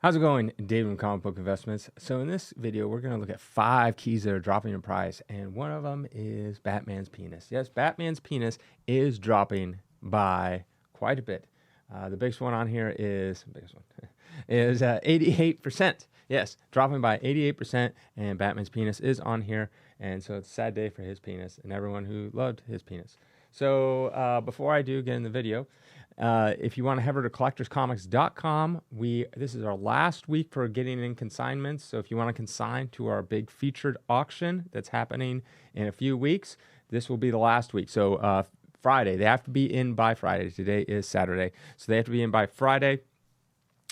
How's it going, David from Comic Book Investments? So in this video, we're going to look at 5 keys that are dropping in price, and one of them is Batman's penis. Yes, Batman's penis is dropping by quite a bit. The biggest one on here is 88%. Yes, dropping by 88%, and Batman's penis is on here, and so it's a sad day for his penis and everyone who loved his penis. So before I do get in the video, if you want to head over to collectorscomics.com, this is our last week for getting in consignments. So if you want to consign to our big featured auction that's happening in a few weeks, this will be the last week. So Friday, they have to be in by Friday. Today is Saturday, so they have to be in by Friday.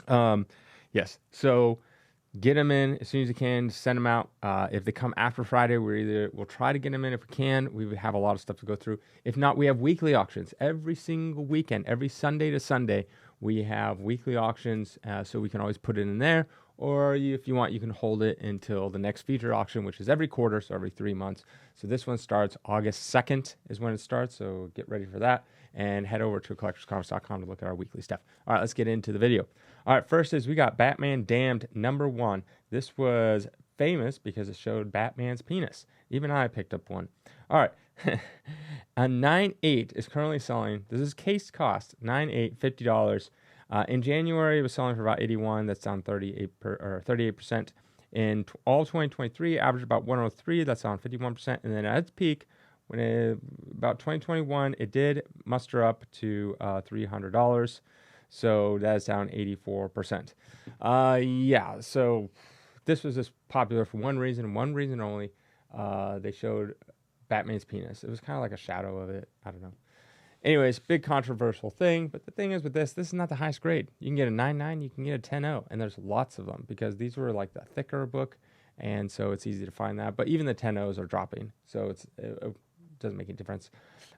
Yes, so get them in as soon as you can. Send them out. If they come after Friday, we'll try to get them in if we can. We have a lot of stuff to go through. If not, we have weekly auctions every single weekend. Every Sunday to Sunday, we have weekly auctions, so we can always put it in there. Or if you want, you can hold it until the next feature auction, which is every quarter, so every 3 months. So this one starts August 2nd is when it starts, so get ready for that. And head over to collectorscomics.com to look at our weekly stuff. All right, let's get into the video. All right, first is we got Batman Damned #1. This was famous because it showed Batman's penis. Even I picked up one. All right, a 9.8 is currently selling. This is case cost, 9.8, $50. In January, it was selling for about 81. That's down 38%. In all 2023, averaged about 103. That's down 51%. And then at its peak, about 2021, it did muster up to $300. So that's down 84%. Yeah, so this was just popular for one reason and one reason only. They showed Batman's penis. It was kind of like a shadow of it. I don't know. Anyways, big controversial thing. But the thing is with this is not the highest grade. You can get a 9.9, you can get a 10.0, and there's lots of them because these were like the thicker book, and so it's easy to find that. But even the 10.0s are dropping, so it doesn't make any difference.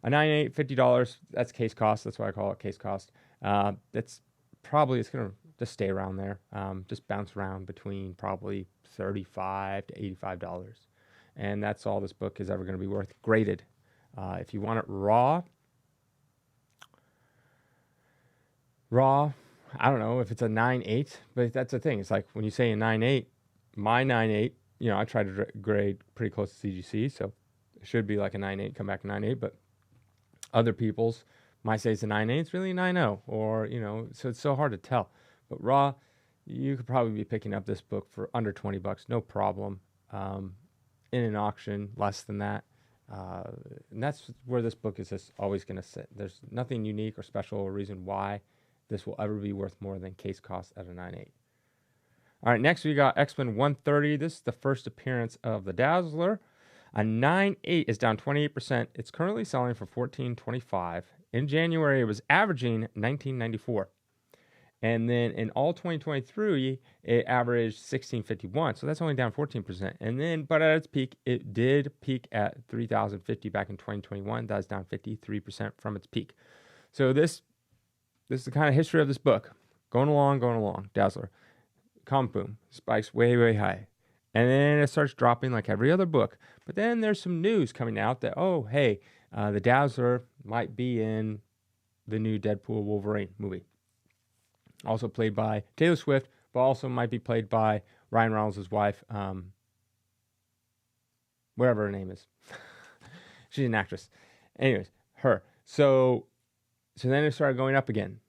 A 9.8, $50. That's case cost. That's why I call it case cost. It's going to just stay around there. Just bounce around between probably $35 to $85. And that's all this book is ever going to be worth graded. If you want it raw, I don't know if it's a 9.8, but that's the thing. It's like when you say a 9.8, my 9.8, I try to grade pretty close to CGC, so it should be like a 9.8, come back a 9.8, but other people's might say it's a 9.8, it's really a 9.0, or, so it's so hard to tell. But raw, you could probably be picking up this book for under $20, no problem. In an auction, less than that. And that's where this book is just always going to sit. There's nothing unique or special or reason why this will ever be worth more than case cost at a 9.8. All right, next we got X-Men 130. This is the first appearance of the Dazzler. A 9.8 is down 28%. It's currently selling for $14.25. In January, it was averaging $19.94. And then in all 2023, it averaged $16.51. So that's only down 14%. But at its peak, it did peak at $3,050 back in 2021. That's down 53% from its peak. So this is the kind of history of this book. Going along. Dazzler. Comic boom. Spikes way, way high. And then it starts dropping like every other book. But then there's some news coming out that, the Dazzler might be in the new Deadpool Wolverine movie. Also played by Taylor Swift, but also might be played by Ryan Reynolds' wife, whatever her name is. She's an actress. Anyways, her. So then it started going up again.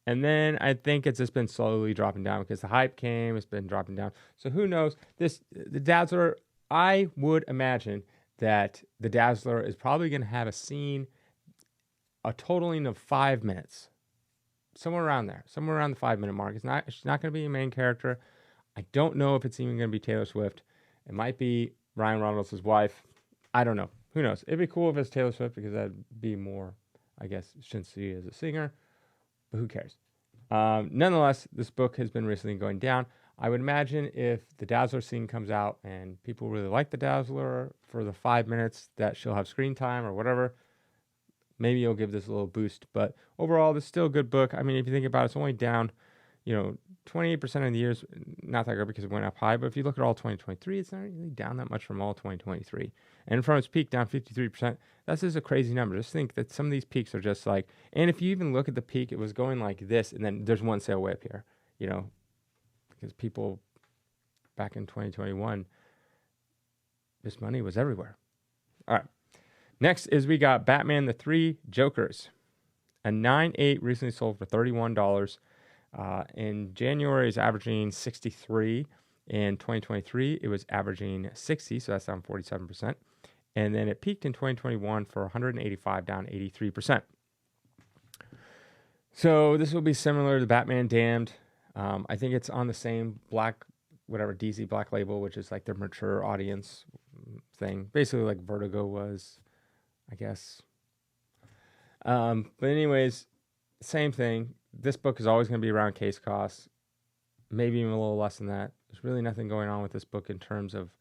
And then I think it's just been slowly dropping down because the hype came, it's been dropping down. So who knows? The Dazzler, I would imagine that the Dazzler is probably going to have a scene, a totaling of 5 minutes. Somewhere around there, somewhere around the 5-minute mark. She's not going to be a main character. I don't know if it's even going to be Taylor Swift. It might be Ryan Reynolds' wife. I don't know. Who knows? It'd be cool if it's Taylor Swift because that'd be more, I guess, since she is a singer. But who cares? Nonetheless, this book has been recently going down. I would imagine if the Dazzler scene comes out and people really like the Dazzler for the 5 minutes that she'll have screen time or whatever, maybe you'll give this a little boost. But overall, this is still a good book. I mean, if you think about it, it's only down, 28% of the years, not that good because it went up high. But if you look at all 2023, it's not really down that much from all 2023. And from its peak, down 53%. That's just a crazy number. Just think that some of these peaks are just like, and if you even look at the peak, it was going like this, and then there's one sale way up here, because people back in 2021, this money was everywhere. All right. Next is we got Batman the Three Jokers. A 9.8 recently sold for $31. In January, it's averaging 63. In 2023, it was averaging 60, so that's down 47%. And then it peaked in 2021 for 185, down 83%. So this will be similar to Batman Damned. I think it's on the same DC Black Label, which is like their mature audience thing. Basically like Vertigo was, I guess. But anyways, same thing. This book is always going to be around case costs, maybe even a little less than that. There's really nothing going on with this book in terms of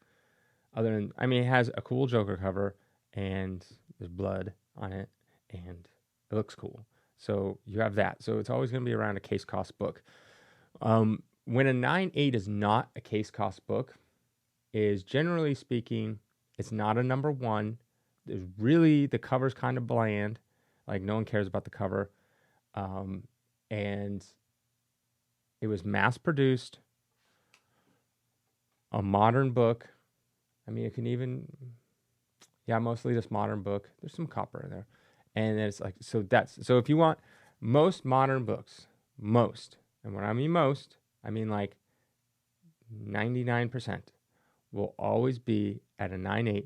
other than, it has a cool Joker cover and there's blood on it and it looks cool. So you have that. So it's always going to be around a case cost book. When a 9.8 is not a case cost book, is generally speaking, it's not a number one. There's really, the cover's kind of bland. Like no one cares about the cover. And it was mass produced, a modern book. It can even, mostly just modern book. There's some copper in there. And it's like, so if you want most modern books, and when I mean most, I mean like 99% will always be at a 9.8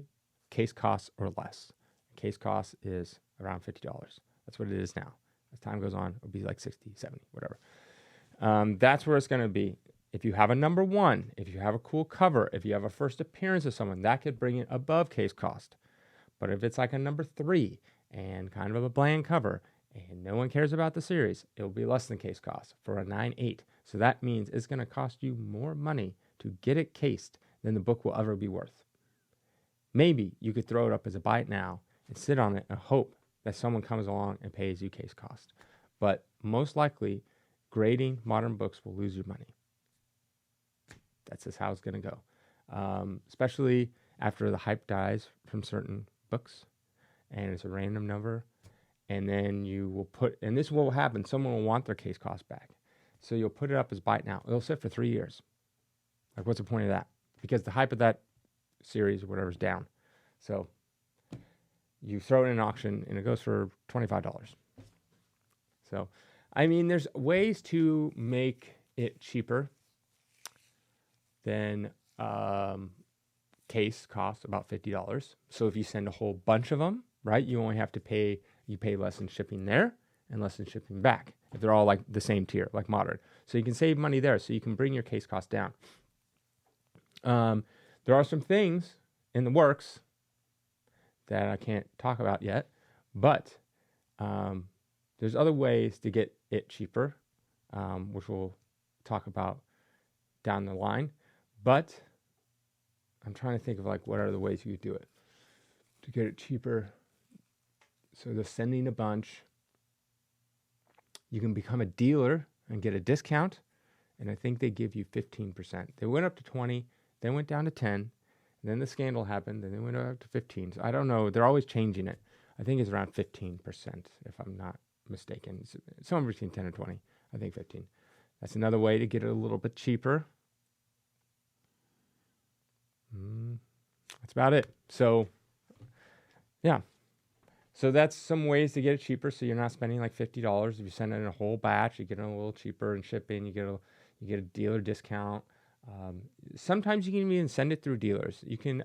case cost or less. Case cost is around $50. That's what it is now. As time goes on, it'll be like 60, 70, whatever. That's where it's going to be. If you have a number one, if you have a cool cover, if you have a first appearance of someone, that could bring it above case cost. But if it's like a number 3 and kind of a bland cover and no one cares about the series, it will be less than case cost for a 9.8. So that means it's going to cost you more money to get it cased than the book will ever be worth. Maybe you could throw it up as a buy it now and sit on it and hope that someone comes along and pays you case cost. But most likely, grading modern books will lose you money. That's just how it's going to go. Especially after the hype dies from certain books and it's a random number. And then you will and this will happen, someone will want their case cost back. So you'll put it up as buy it now. It'll sit for 3 years. Like, what's the point of that? Because the hype of that series or whatever is down. So you throw it in an auction and it goes for $25. So, there's ways to make it cheaper than case costs, about $50. So if you send a whole bunch of them, right, you pay less in shipping there and less in shipping back if they're all like the same tier, like modern. So you can save money there. So you can bring your case cost down. There are some things in the works that I can't talk about yet, but there's other ways to get it cheaper, which we'll talk about down the line. But I'm trying to think of like what are the ways you could do it to get it cheaper. So they're sending a bunch. You can become a dealer and get a discount, and I think they give you 15%. They went up to 20, then went down to 10, and then the scandal happened, and they went up to 15. So I don't know. They're always changing it. I think it's around 15%, if I'm not mistaken. It's somewhere between 10 and 20. I think 15. That's another way to get it a little bit cheaper. That's about it. So, yeah. So that's some ways to get it cheaper. So you're not spending like $50. If you send it in a whole batch, you get it a little cheaper in shipping. You get a dealer discount. Sometimes you can even send it through dealers. You can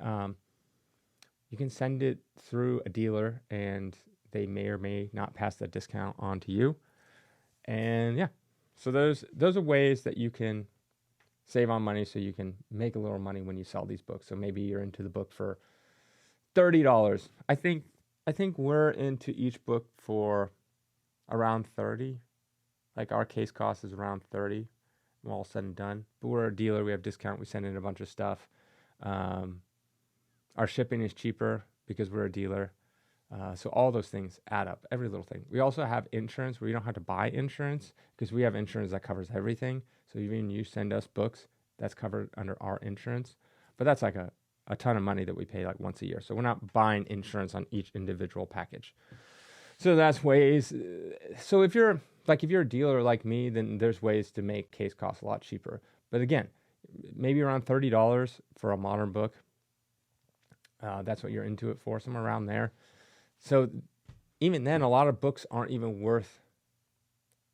send it through a dealer, and they may or may not pass that discount on to you. And yeah, so those are ways that you can save on money, so you can make a little money when you sell these books. So maybe you're into the book for $30. I think we're into each book for around 30. Like our case cost is around 30, all said and done. But we're a dealer, we have discount, we send in a bunch of stuff. Our shipping is cheaper because we're a dealer. So all those things add up, every little thing. We also have insurance where you don't have to buy insurance because we have insurance that covers everything. So even you send us books, that's covered under our insurance. But that's like a ton of money that we pay like once a year. So we're not buying insurance on each individual package. So that's ways. So if you're a dealer like me, then there's ways to make case costs a lot cheaper. But again, maybe around $30 for a modern book. That's what you're into it for, somewhere around there. So even then, a lot of books aren't even worth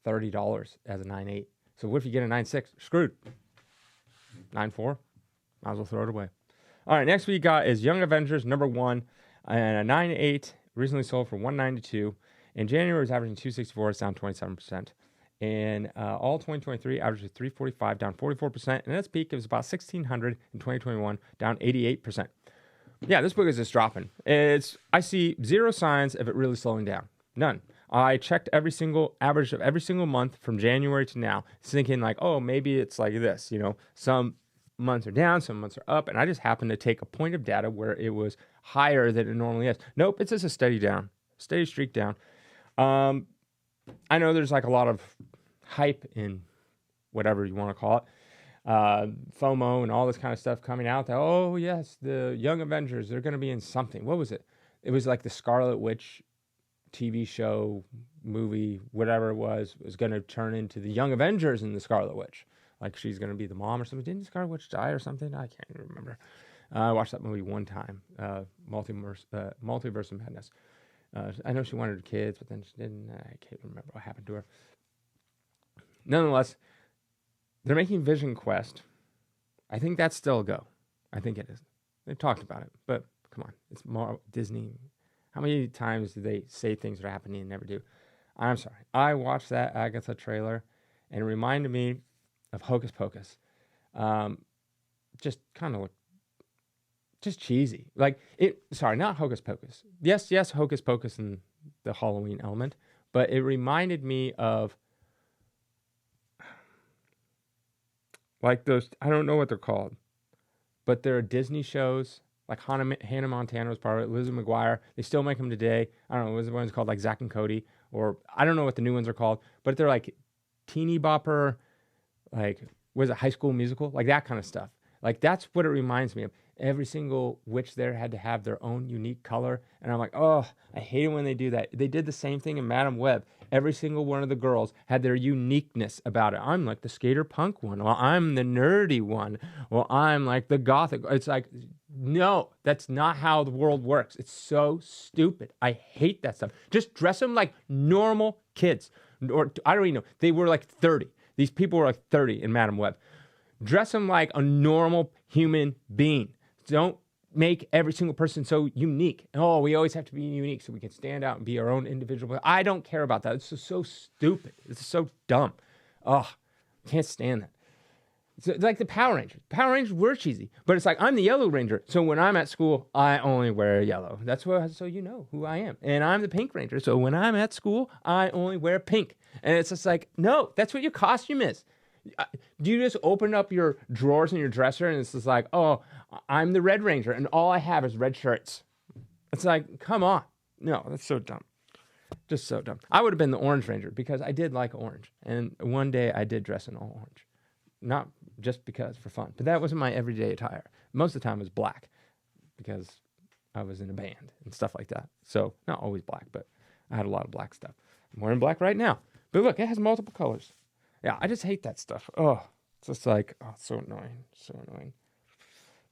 $30 as a 9.8. So what if you get a 9.6? Screwed. 9.4? Might as well throw it away. All right, next we got is Young Avengers #1, and a 9.8 recently sold for $192. In January, it was averaging 264. It's down 27%. And all 2023 averaged 345, down 44%. And its peak, it was about 1,600 in 2021, down 88%. Yeah, this book is just dropping. I see zero signs of it really slowing down. None. I checked every single average of every single month from January to now, thinking like, oh, maybe it's like this. Some months are down, some months are up, and I just happened to take a point of data where it was higher than it normally is. Nope, it's just a steady streak down. I know there's like a lot of hype in whatever you want to call it. FOMO and all this kind of stuff coming out that, oh yes, the Young Avengers, they're going to be in something. What was it? It was like the Scarlet Witch TV show, movie, whatever it was going to turn into the Young Avengers and the Scarlet Witch. Like she's going to be the mom or something. Didn't the Scarlet Witch die or something? I can't even remember. I watched that movie one time, Multiverse of Madness. I know she wanted kids, but then she didn't. I can't remember what happened to her. Nonetheless, they're making Vision Quest. I think that's still a go. I think it is. They've talked about it, but come on. It's more Disney. How many times do they say things are happening and never do? I'm sorry. I watched that Agatha trailer, and it reminded me of Hocus Pocus. Just kind of just cheesy. Sorry, not Hocus Pocus. Yes, Hocus Pocus and the Halloween element, but it reminded me of like those, I don't know what they're called, but there are Disney shows, like Hannah Montana was part of it, Lizzie McGuire. They still make them today. I don't know, what the one's called, like Zack and Cody, or I don't know what the new ones are called, but they're like teeny bopper, like, was it High School Musical? Like that kind of stuff. Like that's what it reminds me of. Every single witch there had to have their own unique color. And I'm like, oh, I hate it when they do that. They did the same thing in Madam Web. Every single one of the girls had their uniqueness about it. I'm like the skater punk one. Well, I'm the nerdy one. Well, I'm like the gothic. It's like, no, that's not how the world works. It's so stupid. I hate that stuff. Just dress them like normal kids. Or I don't even know. They were like 30. These people were like 30 in Madam Web. Dress them like a normal human being. Don't make every single person so unique. Oh, we always have to be unique so we can stand out and be our own individual. I don't care about that. It's just so stupid. It's so dumb. Oh, can't stand that. It's like the Power Rangers. Power Rangers were cheesy, but it's like I'm the Yellow Ranger. So when I'm at school, I only wear yellow. That's so you know who I am. And I'm the Pink Ranger. So when I'm at school, I only wear pink. And it's just like, no, that's what your costume is. Do you just open up your drawers in your dresser and it's just like, oh, I'm the Red Ranger and all I have is red shirts? It's like, come on. No, that's so dumb. Just so dumb. I would have been the Orange Ranger because I did like orange. And one day I did dress in all orange. Not just because for fun, but that wasn't my everyday attire. Most of the time it was black because I was in a band and stuff like that. So not always black, but I had a lot of black stuff. I'm wearing black right now. But look, it has multiple colors. Yeah, I just hate that stuff. Oh, it's just like, oh, it's so annoying. So annoying.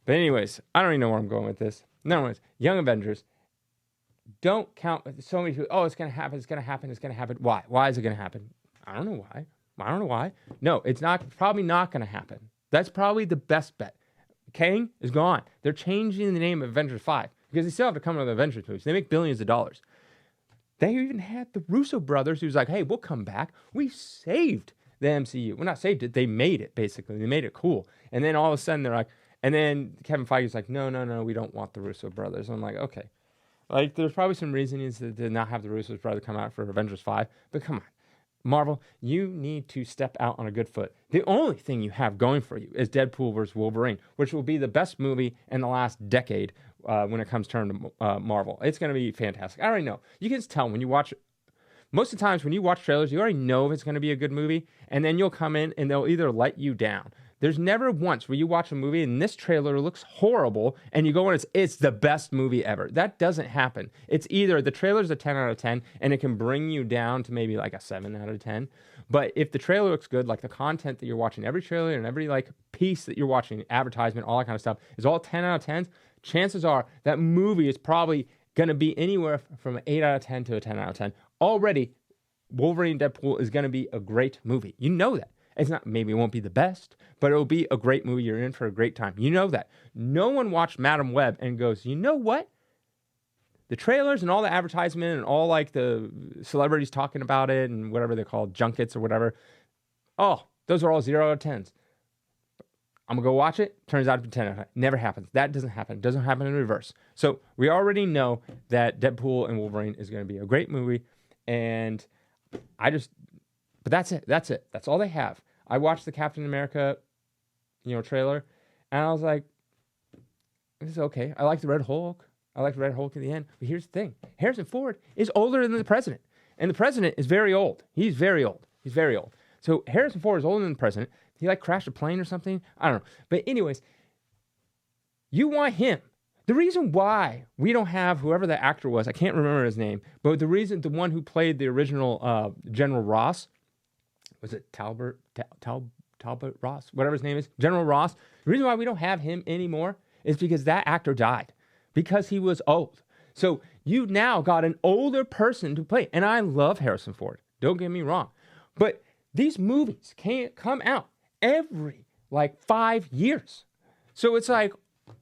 But anyways, I don't even know where I'm going with this. Anyways, Young Avengers. Don't count so many people. Oh, it's going to happen. It's going to happen. It's going to happen. Why? Why is it going to happen? I don't know why. I don't know why. No, it's probably not going to happen. That's probably the best bet. Kang is gone. They're changing the name of Avengers 5 because they still have to come up with Avengers movies. They make billions of dollars. They even had the Russo brothers who's like, hey, we'll come back. We saved the MCU. Well, not saved it. They made it, basically. They made it cool. And then all of a sudden they're like, and then Kevin Feige's like, no, we don't want the Russo brothers. I'm like, okay. Like, there's probably some reasons to not have the Russo brothers come out for Avengers 5, but come on. Marvel, you need to step out on a good foot. The only thing you have going for you is Deadpool vs. Wolverine, which will be the best movie in the last decade when it comes to Marvel. It's going to be fantastic. I already know. You can just tell when you watch. Most of the times when you watch trailers, you already know if it's going to be a good movie, and then you'll come in and they'll either let you down. There's never once where you watch a movie and this trailer looks horrible and you go and it's the best movie ever. That doesn't happen. It's either the trailer's a 10 out of 10 and it can bring you down to maybe like a 7 out of 10, But if the trailer looks good, like the content that you're watching, every trailer and every like piece that you're watching, advertisement, all that kind of stuff, is all 10 out of 10s, chances are that movie is probably going to be anywhere from an 8 out of 10 to a 10 out of 10. Already, Wolverine Deadpool is going to be a great movie. You know that. It's not, maybe it won't be the best, but it'll be a great movie. You're in for a great time. You know that. No one watched Madam Web and goes, you know what? The trailers and all the advertisement and all like the celebrities talking about it and whatever they're called, junkets or whatever. Oh, those are all 0 out of 10s. I'm going to go watch it. Turns out to be 10 out of 10. Never happens. That doesn't happen. It doesn't happen in reverse. So we already know that Deadpool and Wolverine is going to be a great movie. And but that's it. That's it. That's all they have. I watched the Captain America, trailer, and I was like, this is okay. I like the Red Hulk. I like Red Hulk at the end. But here's the thing. Harrison Ford is older than the president. And the president is very old. He's very old. He's very old. So Harrison Ford is older than the president. He like crashed a plane or something. I don't know. But anyways, you want him. The reason why we don't have whoever the actor was, I can't remember his name, but the one who played the original General Ross, was it Talbot Ross? Whatever his name is. General Ross. The reason why we don't have him anymore is because that actor died. Because he was old. So you now got an older person to play. And I love Harrison Ford. Don't get me wrong. But these movies can't come out every 5 years. So it's like,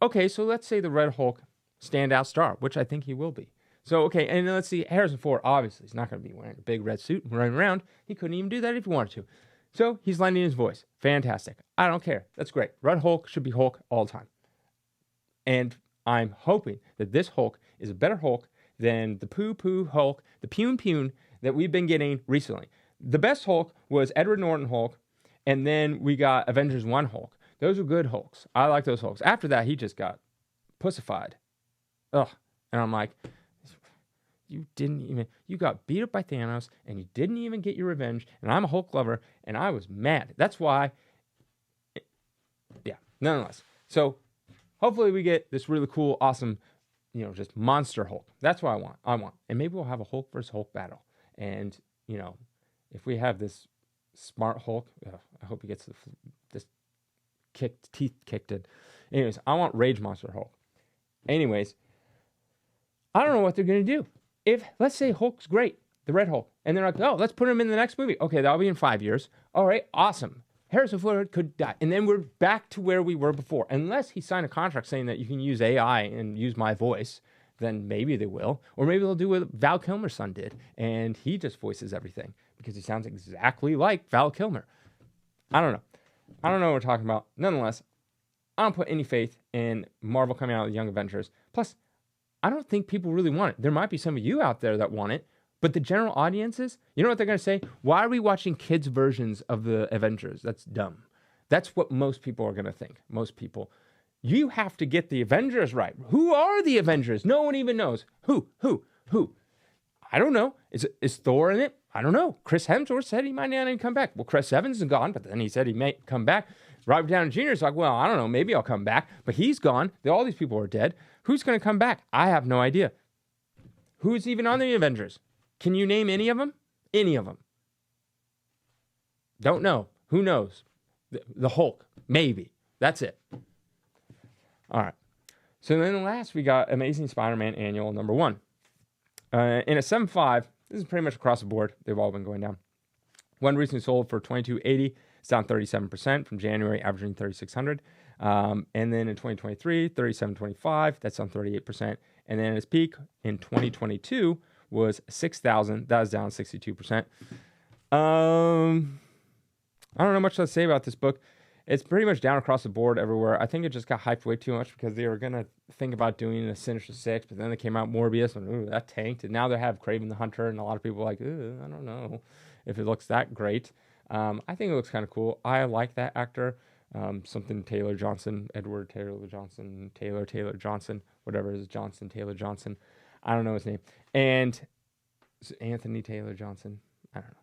okay, so let's say the Red Hulk standout star, which I think he will be. So, okay, and let's see, Harrison Ford, obviously, he's not going to be wearing a big red suit and running around. He couldn't even do that if he wanted to. So he's lending his voice. Fantastic. I don't care. That's great. Red Hulk should be Hulk all the time. And I'm hoping that this Hulk is a better Hulk than the poo-poo Hulk, the pune that we've been getting recently. The best Hulk was Edward Norton Hulk, and then we got Avengers 1 Hulk. Those were good Hulks. I like those Hulks. After that, he just got pussified. Ugh. And I'm like, you got beat up by Thanos, and you didn't even get your revenge, and I'm a Hulk lover, and I was mad. That's why, nonetheless. So, hopefully we get this really cool, awesome, just monster Hulk. That's what I want. And maybe we'll have a Hulk versus Hulk battle. And, if we have this smart Hulk, I hope he gets this teeth kicked in. Anyways, I want Rage Monster Hulk. Anyways, I don't know what they're going to do. If, let's say Hulk's great, the Red Hulk, and they're like, oh, let's put him in the next movie. Okay, that'll be in 5 years. All right, awesome. Harrison Ford could die. And then we're back to where we were before. Unless he signed a contract saying that you can use AI and use my voice, then maybe they will. Or maybe they'll do what Val Kilmer's son did. And he just voices everything because he sounds exactly like Val Kilmer. I don't know. I don't know what we're talking about. Nonetheless, I don't put any faith in Marvel coming out with Young Avengers. Plus, I don't think people really want it. There might be some of you out there that want it. But the general audiences, you know what they're going to say? Why are we watching kids' versions of the Avengers? That's dumb. That's what most people are going to think. Most people. You have to get the Avengers right. Who are the Avengers? No one even knows. Who? I don't know. Is Thor in it? I don't know. Chris Hemsworth said he might not even come back. Well, Chris Evans is gone, but then he said he may come back. Robert Downey Jr. is like, well, I don't know. Maybe I'll come back. But he's gone. All these people are dead. Who's going to come back? I have no idea. Who's even on the Avengers? Can you name any of them? Any of them. Don't know. Who knows? The Hulk. Maybe. That's it. All right. So then last we got Amazing Spider-Man Annual number 1. In a 7.5, this is pretty much across the board. They've all been going down. One recently sold for $22.80. It's down 37% from January, averaging $3,600. And then in 2023, $37.25. That's down 38%. And then its peak in 2022 was 6,000. That was down 62%. I don't know much to say about this book. It's pretty much down across the board everywhere. I think it just got hyped way too much because they were going to think about doing a Sinister Six, but then they came out Morbius and ooh, that tanked. And now they have Kraven the Hunter, and a lot of people are like, I don't know if it looks that great. I think it looks kind of cool. I like that actor. Something Taylor Johnson, Edward Taylor Johnson, Taylor Johnson, whatever it is, Taylor Johnson. I don't know his name. And Anthony Taylor Johnson. I don't know.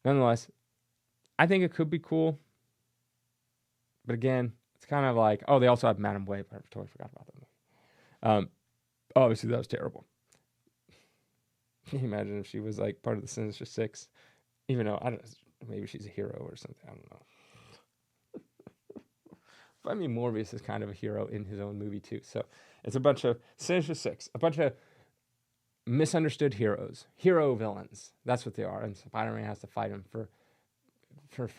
Nonetheless, I think it could be cool. But again, it's kind of like, oh, they also have Madam Web. I totally forgot about that movie. Obviously, that was terrible. Can you imagine if she was like part of the Sinister Six? Even though, I don't know, Maybe she's a hero or something. I don't know. But I mean, Morbius is kind of a hero in his own movie too. So it's a bunch of Sinister Six, a bunch of misunderstood heroes, hero villains. That's what they are. And Spider-Man has to fight them for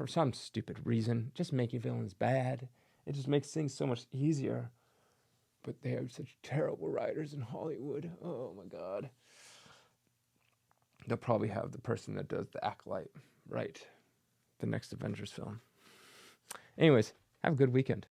some stupid reason. Just making villains bad. It just makes things so much easier. But they have such terrible writers in Hollywood. Oh my God. They'll probably have the person that does the Acolyte write the next Avengers film. Anyways, have a good weekend.